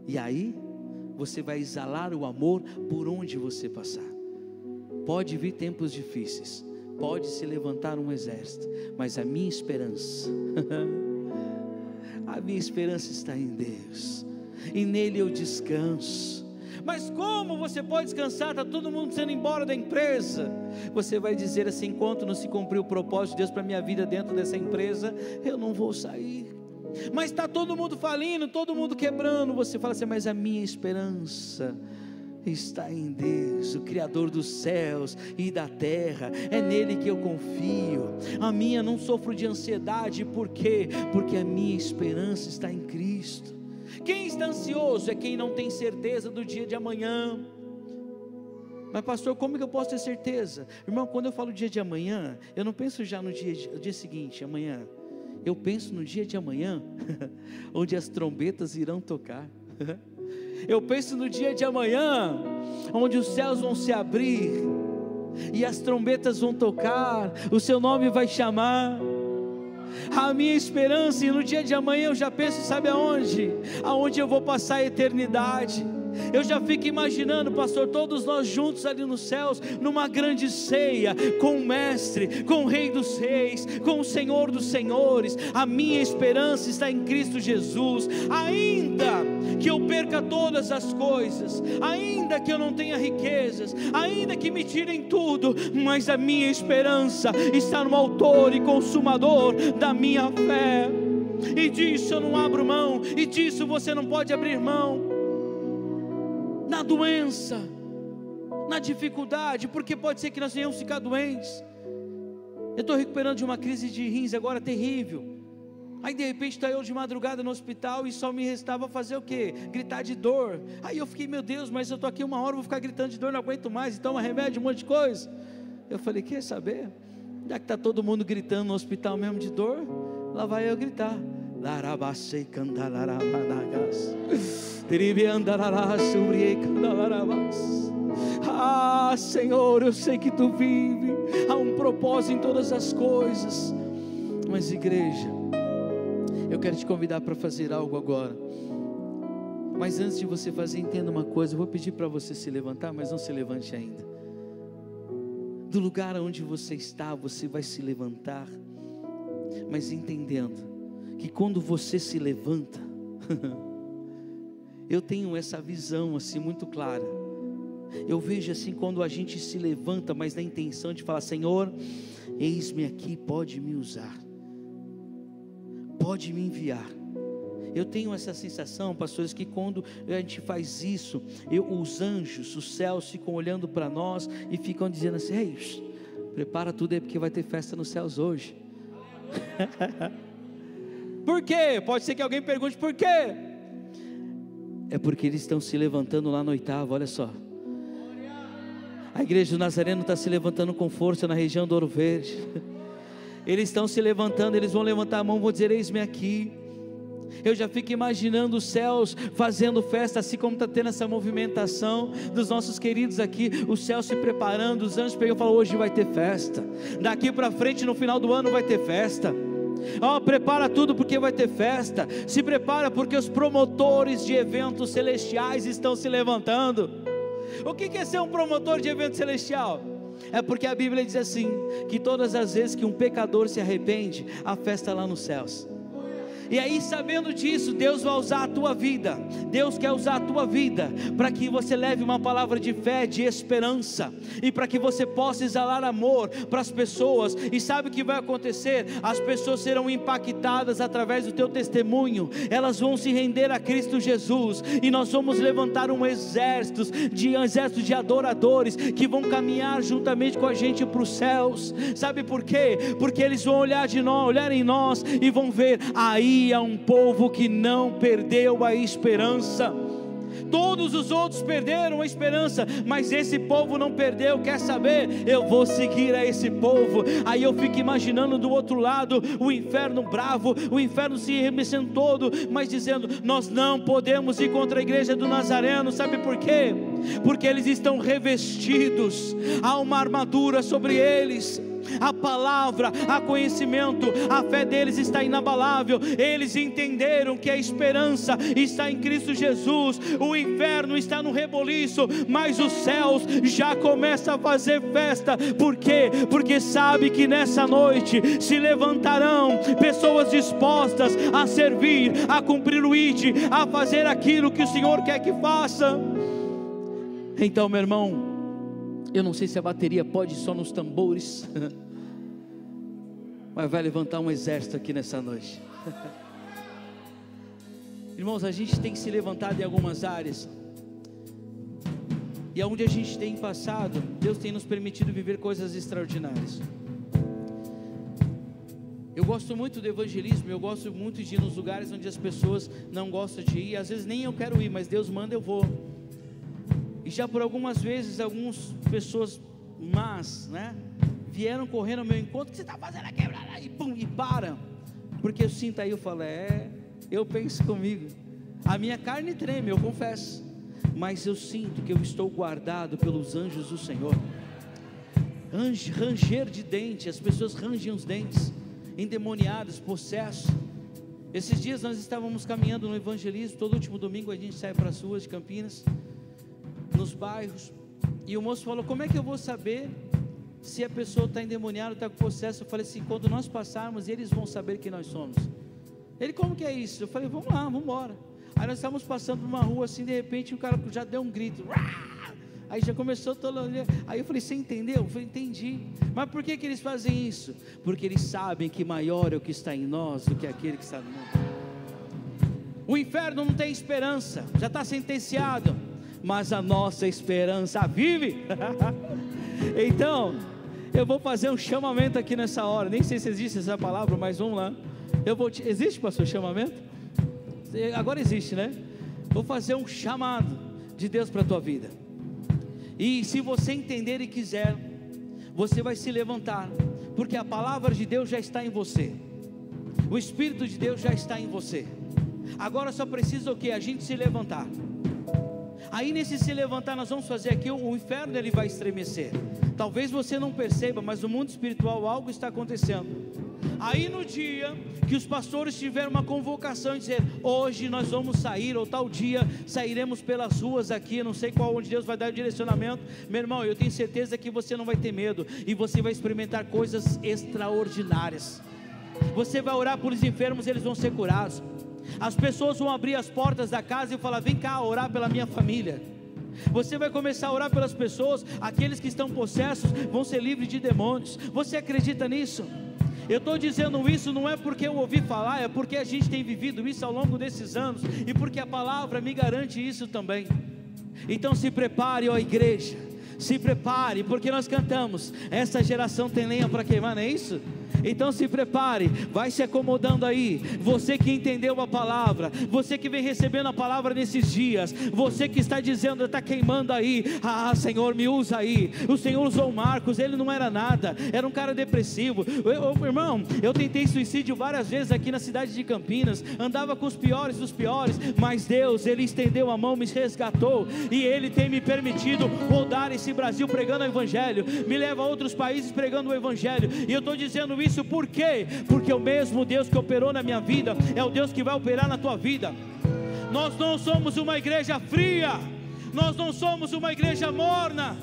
e aí você vai exalar o amor por onde você passar. Pode vir tempos difíceis, pode se levantar um exército, mas a minha esperança está em Deus, e nele eu descanso. Mas como você pode descansar? Está todo mundo sendo embora da empresa. Você vai dizer assim: enquanto não se cumprir o propósito de Deus para a minha vida dentro dessa empresa, eu não vou sair. Mas está todo mundo falindo, todo mundo quebrando. Você fala assim: mas a minha esperança está em Deus, o Criador dos céus e da terra, é nele que eu confio. A minha, não sofro de ansiedade, por quê? Porque a minha esperança está em Cristo. Quem está ansioso é quem não tem certeza do dia de amanhã. Mas pastor, como que eu posso ter certeza? Irmão, quando eu falo dia de amanhã, eu não penso já no dia seguinte, amanhã. Eu penso no dia de amanhã, onde as trombetas irão tocar. Eu penso no dia de amanhã, onde os céus vão se abrir, e as trombetas vão tocar, o seu nome vai chamar. A minha esperança, e no dia de amanhã eu já penso, sabe aonde? Aonde eu vou passar a eternidade. Eu já fico imaginando, pastor, todos nós juntos ali nos céus, numa grande ceia, com o Mestre, com o Rei dos Reis, com o Senhor dos Senhores. A minha esperança está em Cristo Jesus. Ainda que eu perca todas as coisas, ainda que eu não tenha riquezas, ainda que me tirem tudo, mas a minha esperança está no autor e consumador da minha fé. E disso eu não abro mão, e disso você não pode abrir mão. Na doença, na dificuldade, porque pode ser que nós venhamos ficar doentes. Eu estou recuperando de uma crise de rins agora terrível. Aí de repente está eu de madrugada no hospital e só me restava fazer o quê? Gritar de dor. Aí eu fiquei, meu Deus, mas eu estou aqui 1 hora, vou ficar gritando de dor, não aguento mais, e toma remédio, um monte de coisa. Eu falei, quer saber? Já que está todo mundo gritando no hospital mesmo de dor, lá vai eu gritar. Larabacei candalarabanagas. Ah, Senhor, eu sei que Tu vive, há um propósito em todas as coisas. Mas igreja, eu quero te convidar para fazer algo agora. Mas antes de você fazer, entenda uma coisa. Eu vou pedir para você se levantar, mas não se levante ainda. Do lugar onde você está, você vai se levantar, mas entendendo que quando você se levanta, eu tenho essa visão assim muito clara. Eu vejo assim quando a gente se levanta, mas na intenção de falar, Senhor, eis-me aqui, pode me usar, pode me enviar. Eu tenho essa sensação, pastores, que quando a gente faz isso, os anjos, os céus ficam olhando para nós e ficam dizendo assim, ei, prepara tudo aí porque vai ter festa nos céus hoje. Por quê? Pode ser que alguém pergunte por quê? É porque eles estão se levantando lá no 8º, olha só. A igreja do Nazareno está se levantando com força na região do Ouro Verde. Eles estão se levantando, eles vão levantar a mão, vão dizer, eis-me aqui. Eu já fico imaginando os céus fazendo festa, assim como está tendo essa movimentação dos nossos queridos aqui, os céus se preparando, os anjos pegam e falam, hoje vai ter festa, daqui para frente no final do ano vai ter festa. Prepara tudo porque vai ter festa. Se prepara porque os promotores de eventos celestiais estão se levantando. O que é ser um promotor de evento celestial? É porque a Bíblia diz assim, que todas as vezes que um pecador se arrepende, há festa lá nos céus. E aí, sabendo disso, Deus vai usar a tua vida. Deus quer usar a tua vida para que você leve uma palavra de fé, de esperança, e para que você possa exalar amor para as pessoas. E sabe o que vai acontecer? As pessoas serão impactadas através do teu testemunho. Elas vão se render a Cristo Jesus, e nós vamos levantar um exército de adoradores que vão caminhar juntamente com a gente para os céus. Sabe por quê? Porque eles vão olhar em nós e vão ver, aí há um povo que não perdeu a esperança. Todos os outros perderam a esperança, mas esse povo não perdeu. Quer saber? Eu vou seguir a esse povo. Aí eu fico imaginando do outro lado o inferno bravo, o inferno se remexendo todo, mas dizendo, nós não podemos ir contra a igreja do Nazareno. Sabe por quê? Porque eles estão revestidos, há uma armadura sobre eles. A palavra, a conhecimento, a fé deles está inabalável. Eles entenderam que a esperança está em Cristo Jesus. O inferno está no reboliço, mas os céus já começam a fazer festa. Por quê? Porque sabe que nessa noite se levantarão pessoas dispostas a servir, a cumprir o ID, a fazer aquilo que o Senhor quer que faça. Então, meu irmão, eu não sei se a bateria pode ir só nos tambores, mas vai levantar um exército aqui nessa noite. Irmãos, a gente tem que se levantar em algumas áreas, e aonde a gente tem passado, Deus tem nos permitido viver coisas extraordinárias. Eu gosto muito do evangelismo, eu gosto muito de ir nos lugares onde as pessoas não gostam de ir. Às vezes nem eu quero ir, mas Deus manda, eu vou. E já por algumas vezes, algumas pessoas más, vieram correndo ao meu encontro, o que você está fazendo aqui? E pum, e para, porque eu sinto aí, eu falo, eu penso comigo, a minha carne treme, eu confesso, mas eu sinto que eu estou guardado pelos anjos do Senhor. Ranger de dente, as pessoas rangem os dentes, endemoniadas, possessos. Esses dias nós estávamos caminhando no evangelismo, todo último domingo a gente sai para as ruas de Campinas, nos bairros, e o moço falou: como é que eu vou saber se a pessoa está endemoniada, está com processo? Eu falei assim: quando nós passarmos, eles vão saber quem nós somos. Ele: como que é isso? Eu falei: vamos lá, vamos embora. Aí nós estávamos passando por uma rua assim, de repente o cara já deu um grito, aí já começou todo. Aí eu falei: você entendeu? Eu falei: entendi. Mas por que eles fazem isso? Porque eles sabem que maior é o que está em nós do que aquele que está no mundo. O inferno não tem esperança, já está sentenciado, mas a nossa esperança vive. Então, eu vou fazer um chamamento aqui nessa hora. Nem sei se existe essa palavra, mas vamos lá. Existe, pastor, chamamento? Agora existe, né? Vou fazer um chamado de Deus para a tua vida. E se você entender e quiser, você vai se levantar, porque a palavra de Deus já está em você. O Espírito de Deus já está em você. Agora só precisa o que? A gente se levantar. Aí nesse se levantar nós vamos fazer aqui, o inferno ele vai estremecer. Talvez você não perceba, mas no mundo espiritual algo está acontecendo. Aí no dia que os pastores tiveram uma convocação e dizer: hoje nós vamos sair, ou tal dia sairemos pelas ruas aqui, não sei qual, onde Deus vai dar o direcionamento. Meu irmão, eu tenho certeza que você não vai ter medo, e você vai experimentar coisas extraordinárias. Você vai orar por os enfermos, eles vão ser curados. As pessoas vão abrir as portas da casa e falar: vem cá orar pela minha família. Você vai começar a orar pelas pessoas, aqueles que estão possessos vão ser livres de demônios. Você acredita nisso? Eu estou dizendo isso não é porque eu ouvi falar, é porque a gente tem vivido isso ao longo desses anos, e porque a palavra me garante isso também. Então se prepare, ó igreja, se prepare, porque nós cantamos: essa geração tem lenha para queimar, não é isso? Então se prepare, vai se acomodando aí. Você que entendeu a palavra, você que vem recebendo a palavra nesses dias, você que está dizendo, está queimando aí: ah, Senhor, me usa aí. O Senhor usou o Marcos, ele não era nada, era um cara depressivo. Irmão, eu tentei suicídio várias vezes aqui na cidade de Campinas, andava com os piores dos piores, mas Deus, ele estendeu a mão, me resgatou, e ele tem me permitido rodar esse Brasil pregando o Evangelho, me leva a outros países pregando o Evangelho. E eu estou dizendo isso por quê? Porque o mesmo Deus que operou na minha vida é o Deus que vai operar na tua vida. Nós não somos uma igreja fria, nós não somos uma igreja morna,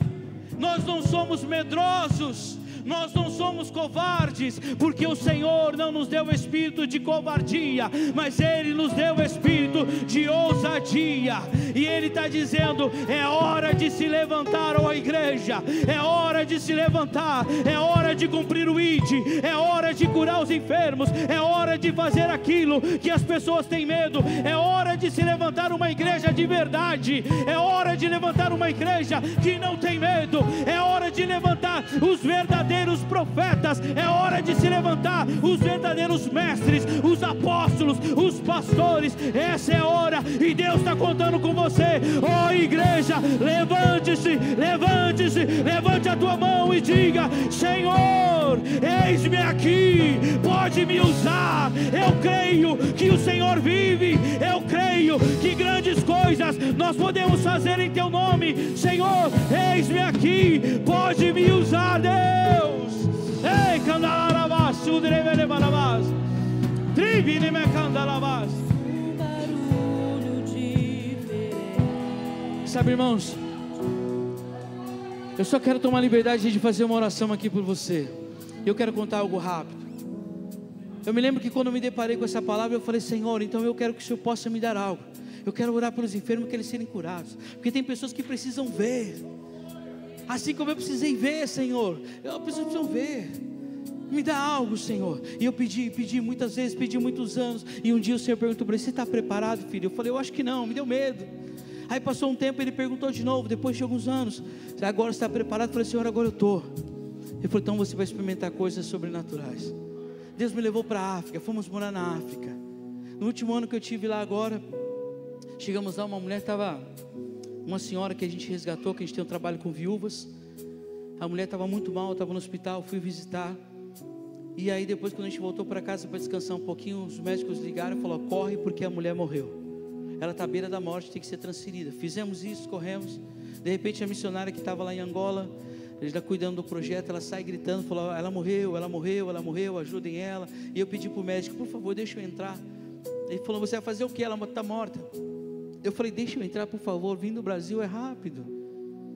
nós não somos medrosos, nós não somos covardes, porque o Senhor não nos deu espírito de covardia, mas Ele nos deu espírito de ousadia. E Ele está dizendo: é hora de se levantar, ó igreja, é hora de se levantar, é hora de cumprir o ID, é hora de curar os enfermos, é hora de fazer aquilo que as pessoas têm medo, é hora de se levantar uma igreja de verdade, é hora de levantar uma igreja que não tem medo, é hora de levantar os verdadeiros profetas, é hora de se levantar os verdadeiros mestres, os apóstolos, os pastores. Essa é a hora, e Deus está contando com você. Ó igreja, levante-se, levante-se, levante a tua mão e diga: Senhor, eis-me aqui, pode me usar. Eu creio que o Senhor vive, eu creio que grandes coisas nós podemos fazer em teu nome. Senhor, eis-me aqui, pode me usar, Deus. Ei, candalarabás, sudrevelebalabass, tribine-me candalarabás. Sabe, irmãos, eu só quero tomar liberdade de fazer uma oração aqui por você. Eu quero contar algo rápido. Eu me lembro que quando eu me deparei com essa palavra, eu falei: Senhor, então eu quero que o Senhor possa me dar algo. Eu quero orar pelos enfermos, que eles serem curados, porque tem pessoas que precisam ver, assim como eu precisei ver, Senhor. Eu preciso ver, me dá algo, Senhor. E eu pedi muitas vezes, pedi muitos anos. E um dia o Senhor perguntou para ele: você está preparado, filho? Eu falei: eu acho que não, me deu medo. Aí passou um tempo, ele perguntou de novo, depois de alguns anos: agora você está preparado? Eu falei: Senhor, agora eu estou. Ele falou: então você vai experimentar coisas sobrenaturais. Deus me levou para a África, fomos morar na África. No último ano que eu tive lá agora, chegamos lá, uma mulher estava, uma senhora que a gente resgatou, que a gente tem um trabalho com viúvas. A mulher estava muito mal, estava no hospital, fui visitar. E aí depois, quando a gente voltou para casa para descansar um pouquinho, os médicos ligaram e falaram: corre, porque a mulher morreu, ela está à beira da morte, tem que ser transferida. Fizemos isso, corremos. De repente a missionária que estava lá em Angola, ele está cuidando do projeto, ela sai gritando, falou: ela morreu, ela morreu, ela morreu, ajudem ela. E eu pedi para o médico: por favor, deixa eu entrar. Ele falou: você vai fazer o que? Ela está morta. Eu falei: deixa eu entrar, por favor, vim do Brasil, é rápido.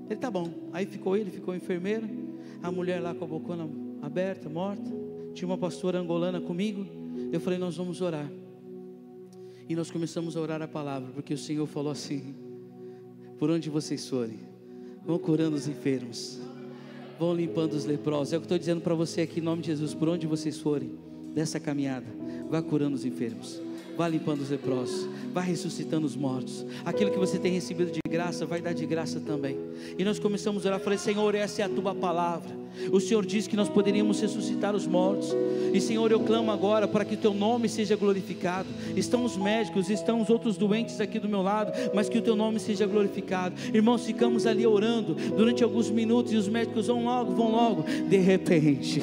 Ele, tá bom. Aí ficou a enfermeira, a mulher lá com a bocona aberta, morta. Tinha uma pastora angolana comigo. Eu falei, nós vamos orar. E nós começamos a orar a palavra, porque o Senhor falou assim: por onde vocês forem, vão curando os enfermos, vão limpando os leprosos. É o que eu estou dizendo para você aqui em nome de Jesus. Por onde vocês forem dessa caminhada, vá curando os enfermos, vá limpando os leprosos, vá ressuscitando os mortos. Aquilo que você tem recebido de graça, vai dar de graça também. E nós começamos a orar. Falei, Senhor, essa é a tua palavra. O Senhor disse que nós poderíamos ressuscitar os mortos. E Senhor, eu clamo agora para que o teu nome seja glorificado. Estão os médicos, estão os outros doentes aqui do meu lado, mas que o teu nome seja glorificado. Irmãos, ficamos ali orando durante alguns minutos, e os médicos vão logo, de repente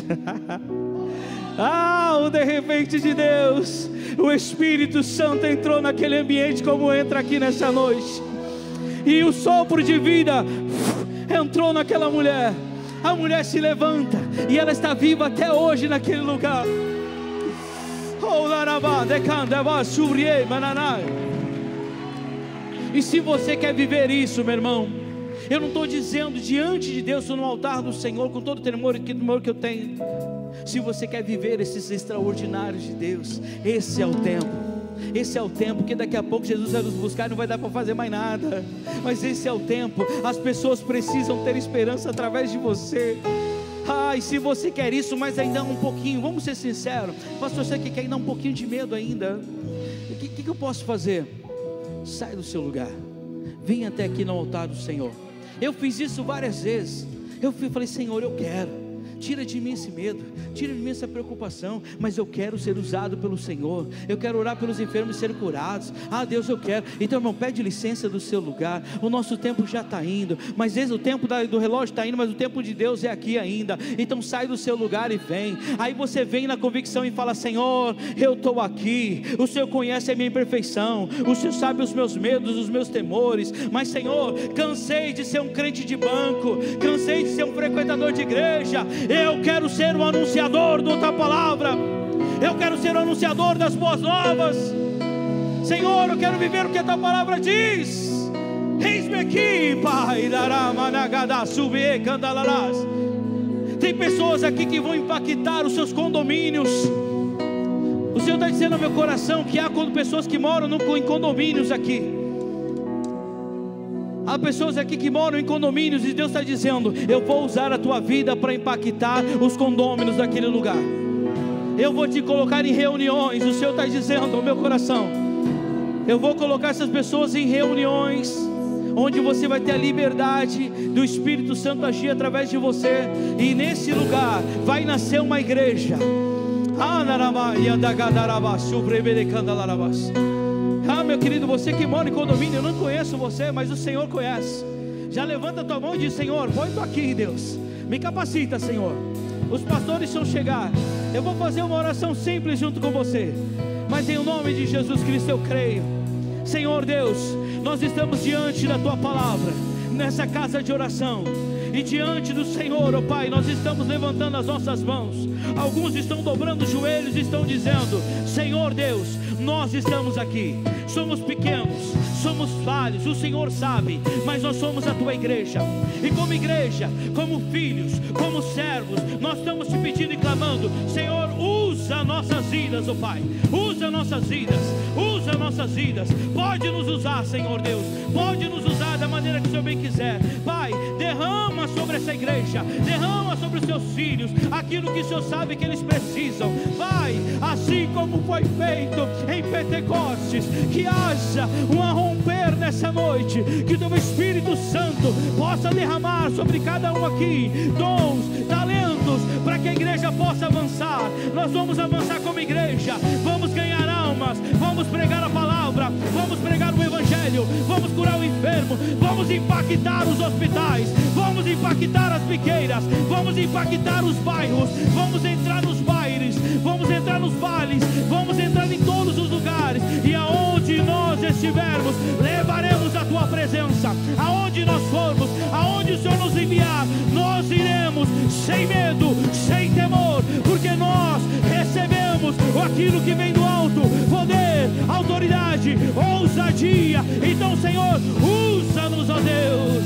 o de repente de Deus, o Espírito Santo entrou naquele ambiente, como entra aqui nessa noite, e o sopro de vida entrou naquela mulher. A mulher se levanta, e ela está viva até hoje naquele lugar. E se você quer viver isso, meu irmão, eu não estou dizendo diante de Deus, no altar do Senhor, com todo o temor que eu tenho. Se você quer viver esses extraordinários de Deus, esse é o tempo. Esse é o tempo, que daqui a pouco Jesus vai nos buscar e não vai dar para fazer mais nada. Mas esse é o tempo. As pessoas precisam ter esperança através de você. E se você quer isso, mas ainda um pouquinho, vamos ser sinceros, pastor, você que quer ainda um pouquinho de medo ainda, o que eu posso fazer? Sai do seu lugar, vem até aqui no altar do Senhor. Eu fiz isso várias vezes. Eu falei, Senhor, eu quero. Tira de mim esse medo, tira de mim essa preocupação, mas eu quero ser usado pelo Senhor. Eu quero orar pelos enfermos e ser curados. Deus, eu quero. Então, irmão, pede licença do seu lugar. O nosso tempo já está indo, mas vezes o tempo do relógio está indo, mas o tempo de Deus é aqui ainda. Então sai do seu lugar e vem. Aí você vem na convicção e fala, Senhor, eu estou aqui. O Senhor conhece a minha imperfeição, o Senhor sabe os meus medos, os meus temores. Mas Senhor, cansei de ser um crente de banco, cansei de ser um frequentador de igreja. Eu quero ser o anunciador da tua palavra. Eu quero ser o anunciador das boas novas. Senhor, eu quero viver o que a tua palavra diz. Eis-me aqui, Pai. Tem pessoas aqui que vão impactar os seus condomínios. O Senhor está dizendo ao meu coração que há pessoas que moram em condomínios aqui. Há pessoas aqui que moram em condomínios, e Deus está dizendo, eu vou usar a tua vida para impactar os condôminos daquele lugar. Eu vou te colocar em reuniões. O Senhor está dizendo ao meu coração, eu vou colocar essas pessoas em reuniões, onde você vai ter a liberdade do Espírito Santo agir através de você. E nesse lugar vai nascer uma igreja. Meu querido, você que mora em condomínio, eu não conheço você, mas o Senhor conhece. Já levanta a tua mão e diz, Senhor, põe tu aqui, Deus, me capacita, Senhor. Os pastores vão chegar, eu vou fazer uma oração simples junto com você, mas em nome de Jesus Cristo eu creio. Senhor Deus, nós estamos diante da tua palavra, nessa casa de oração, e diante do Senhor, ó Pai, nós estamos levantando as nossas mãos. Alguns estão dobrando os joelhos e estão dizendo, Senhor Deus, nós estamos aqui, somos pequenos, somos falhos, o Senhor sabe, mas nós somos a tua igreja, e como igreja, como filhos, como servos, nós estamos te pedindo e clamando, Senhor, usa nossas vidas, ó Pai, usa nossas vidas, usa nossas vidas, pode nos usar, Senhor Deus, pode nos usar da maneira que o Senhor bem quiser. Pai, derrama sobre essa igreja, derrama sobre os seus filhos, aquilo que o Senhor sabe que eles precisam. Pai, assim como foi feito em Pentecostes, que haja um romper nessa noite, que o teu Espírito Santo possa derramar sobre cada um aqui, dons, talentos, para que a igreja possa avançar. Nós vamos avançar como igreja, vamos ganhar almas, vamos pregar a palavra, vamos pregar o evangelho, vamos curar o enfermo, vamos impactar os hospitais, vamos impactar as biqueiras, vamos impactar os bairros, vamos entrar nos bailes, vamos entrar nos vales, vamos entrar em todos os lugares, e aonde nós estivermos, levaremos a tua presença. Aonde nós formos, aonde o Senhor nos enviar, nós iremos sem medo, sem temor, porque nós recebemos aquilo que vem do alto, poder, autoridade, ousadia. Então, Senhor, usa-nos, ó Deus.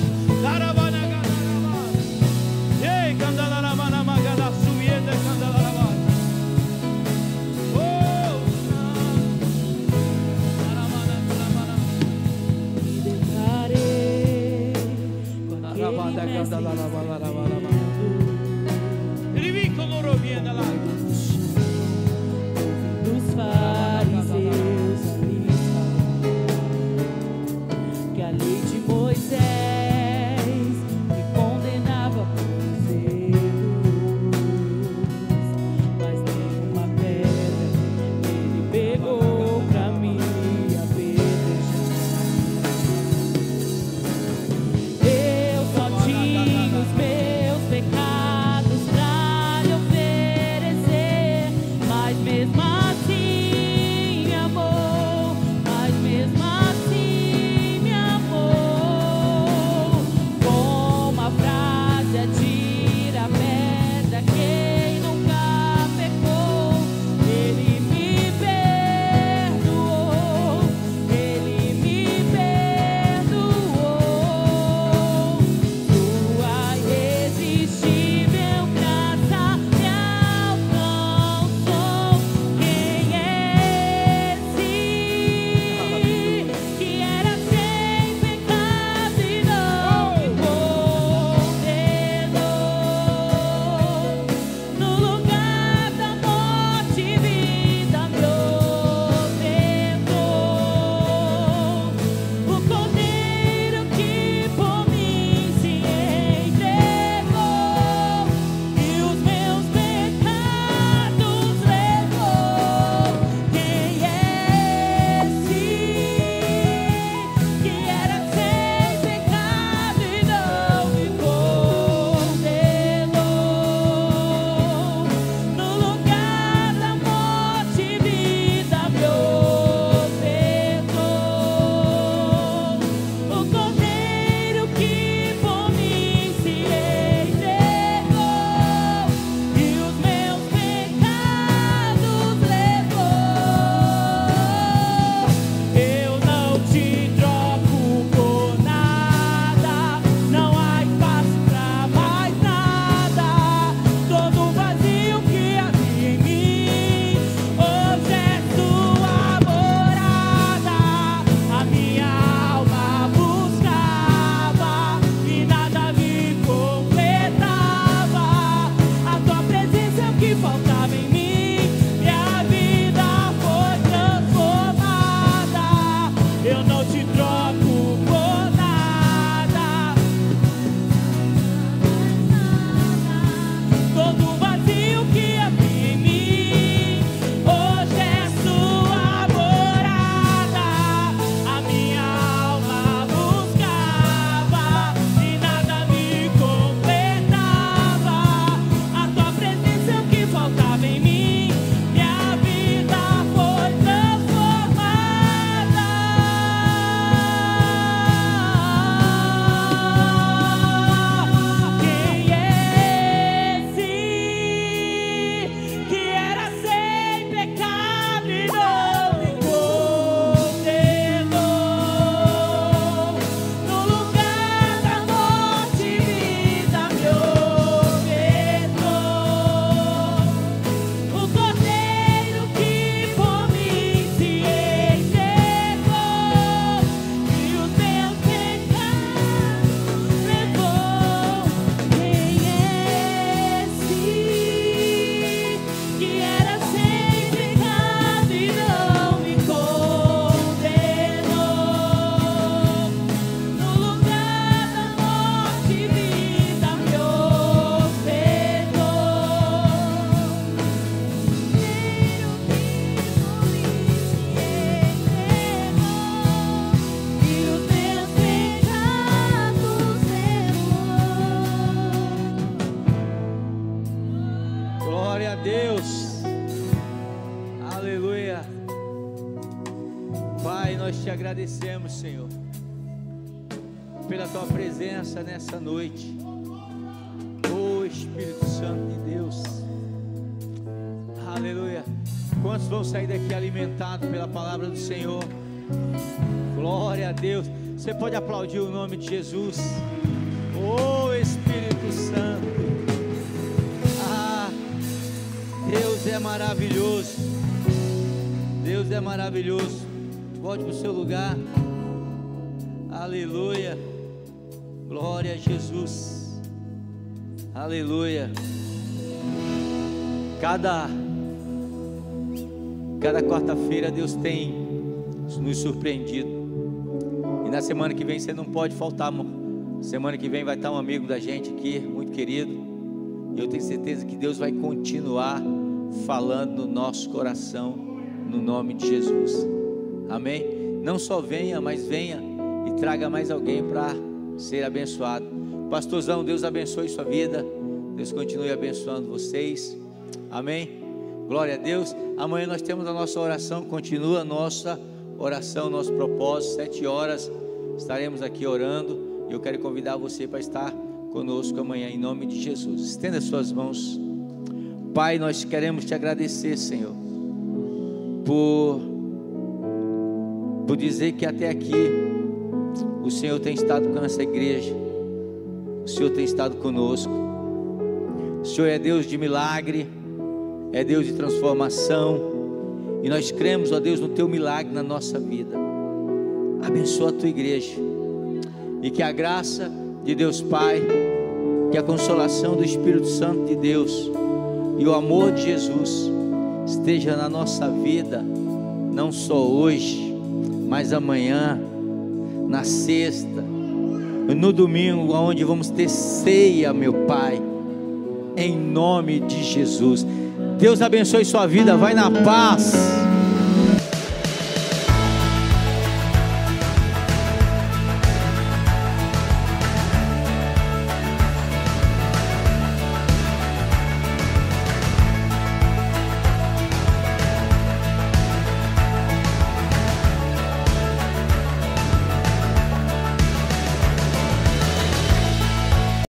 Glória a Deus. Aleluia. Pai, nós te agradecemos, Senhor, pela tua presença nessa noite. Oh Espírito Santo de Deus. Aleluia. Quantos vão sair daqui alimentados pela palavra do Senhor? Glória a Deus. Você pode aplaudir o nome de Jesus. Oh Espírito Santo. Deus é maravilhoso. Deus é maravilhoso. Volte para o seu lugar. Aleluia. Glória a Jesus. Aleluia. Cada quarta-feira Deus tem nos surpreendido. E na semana que vem você não pode faltar, amor. Semana que vem vai estar um amigo da gente aqui, muito querido. E eu tenho certeza que Deus vai continuar falando no nosso coração, no nome de Jesus. Amém? Não só venha, mas venha e traga mais alguém para ser abençoado. Pastorzão, Deus abençoe sua vida. Deus continue abençoando vocês. Amém? Glória a Deus. Amanhã nós temos a nossa oração. Continua a nossa oração, nosso propósito. 7 horas estaremos aqui orando. Eu quero convidar você para estar conosco amanhã, em nome de Jesus. Estenda suas mãos. Pai, nós queremos te agradecer, Senhor, por dizer que até aqui o Senhor tem estado com essa igreja, o Senhor tem estado conosco. O Senhor é Deus de milagre, é Deus de transformação, e nós cremos, ó Deus, no teu milagre na nossa vida. Abençoa a tua igreja, e que a graça de Deus Pai, que a consolação do Espírito Santo de Deus e o amor de Jesus esteja na nossa vida, não só hoje, mas amanhã, na sexta, no domingo, onde vamos ter ceia, meu Pai, em nome de Jesus. Deus abençoe sua vida, vai na paz.